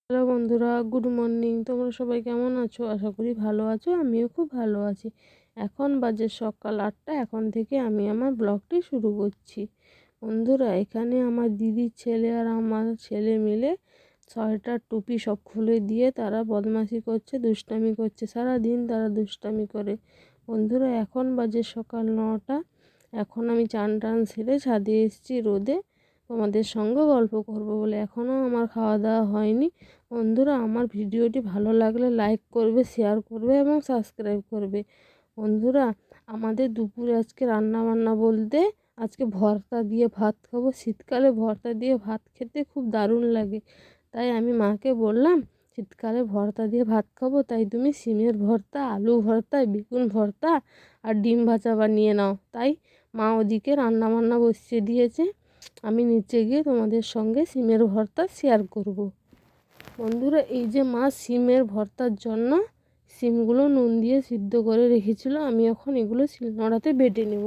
Hello বন্ধুরা, good morning. তোমরা সবাই কেমন আছো? আশা করি ভালো আছো। আমিও খুব ভালো আছি। এখন বাজে সকাল 8টা। এখন থেকে আমি আমার ব্লগটি শুরু করছি। বন্ধুরা, এখানে আমার দিদির ছেলে আর আমার ছেলে মিলে সোয়েটার টুপি সব খুলে দিয়ে তারা বদমাশি করছে, দুষ্টামি করছে। সারাদিন তারা দুষ্টামি করে। বন্ধুরা, এখন বাজে সকাল 9টা। এখন আমি চান টান সেরে ছাদে এসেছি রোদে তোমাদের সঙ্গে গল্প করব বলে। এখনও আমার খাওয়া দাওয়া হয়নি। বন্ধুরা, আমার ভিডিওটি ভালো লাগলে লাইক করবে, শেয়ার করবে এবং সাবস্ক্রাইব করবে। বন্ধুরা, আমাদের দুপুরে আজকে রান্না বান্না বলতে আজকে ভর্তা দিয়ে ভাত খাবো। শীতকালে ভর্তা দিয়ে ভাত খেতে খুব দারুণ লাগে। তাই আমি মাকে বললাম, শীতকালে ভর্তা দিয়ে ভাত খাবো, তাই তুমি সিমের ভর্তা, আলু ভর্তা, বেগুন ভর্তা আর ডিম ভাজা বানিয়ে নাও। তাই মা ওদিকে রান্না বান্না বসিয়ে দিয়েছে। আমি নিচে গিয়ে তোমাদের সঙ্গে সিমের ভর্তা শেয়ার করব। বন্ধুরা, এই যে মা সিমের ভর্তার জন্য সিমগুলো নুন দিয়ে সিদ্ধ করে রেখেছিল, আমি এখন এগুলো শিলনোড়াতে বেটে নেব।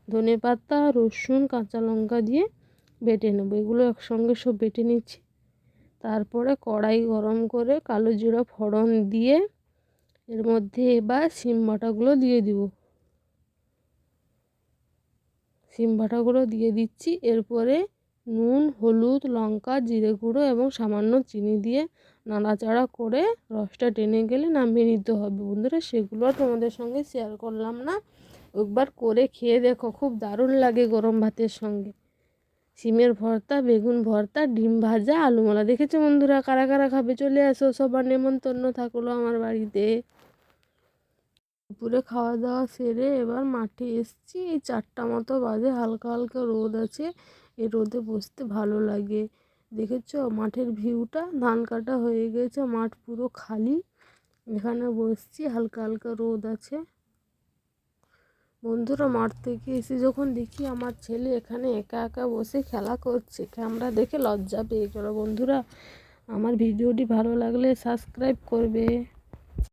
ধনেপাতা, রসুন, কাঁচা লঙ্কা দিয়ে বেটে নেব। এগুলো একসঙ্গে সব বেটে নিচ্ছি। তারপরে কড়াই গরম করে কালো জিরা ফোড়ন দিয়ে এর মধ্যে এবার সিম বাটাগুলো দিয়ে দিব। সিম বাটাগুলো দিয়ে দিচ্ছি। এরপরে নুন, হলুদ, লঙ্কা, জিরে গুঁড়ো এবং সামান্য চিনি দিয়ে নাড়াচাড়া করে রসটা টেনে গেলে নামিয়ে নিতে হবে। বন্ধুরা, সেগুলো তোমাদের সঙ্গে শেয়ার করলাম না। একবার করে খেয়ে দেখো, খুব দারুণ লাগে গরম ভাতের সঙ্গে। সিমের ভর্তা, বেগুন ভর্তা, ডিম ভাজা, আলু মালা। দেখেছো বন্ধুরা, কারা কারা খাবে? চলে আসো, সবার নেমন্তন্ন থাকলো আমার বাড়িতে। দুপুরে খাওয়া দাওয়া সেরে এবার মাঠে এসছি। এই 4টা মতো বাজে, হালকা হালকা রোদ আছে। এই রোদে বসতে ভালো লাগে। দেখেছো মাঠের ভিউটা? ধান কাটা হয়ে গেছে, মাঠ পুরো খালি। এখানে বসছি, হালকা হালকা রোদ আছে। বন্ধুরা, মাঠ থেকে এসে যখন দেখি আমার ছেলে এখানে একা একা বসে খেলা করছে, ক্যামেরা দেখে লজ্জা পেয়ে গেল। বন্ধুরা, আমার ভিডিওটি ভালো লাগলে সাবস্ক্রাইব করবে।